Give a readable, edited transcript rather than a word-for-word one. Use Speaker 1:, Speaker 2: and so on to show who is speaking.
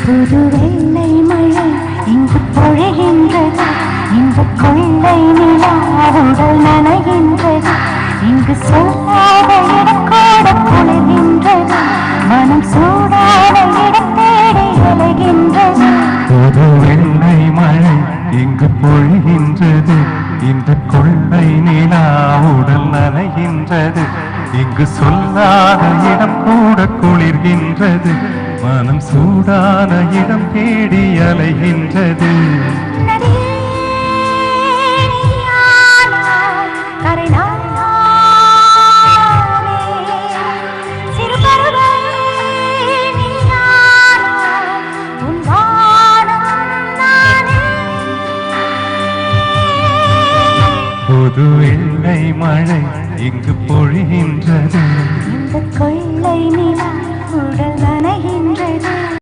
Speaker 1: புது வெள்ளை மழை இங்கு பொழிகின்றது. இந்த கொள்ளை நிலா உடல் நனைகின்றது. இங்கு சொல்லாத இடம் கூட குளிர்கின்றது. மனம் சூடான இடம் தேடி அலைகின்றது.
Speaker 2: புது வெள்ளை மழை இங்கு பொழிகின்றது. இந்த கொள்ளை நிலா உடல் நனைகின்றது. இங்கு சொல்லாத இடம் கூட குளிர்கின்றது. மனம் சூடான இடம் தேடி அலைகின்றது. புது வெள்ளை மழை இங்கு பொழிகின்றது.
Speaker 1: இந்த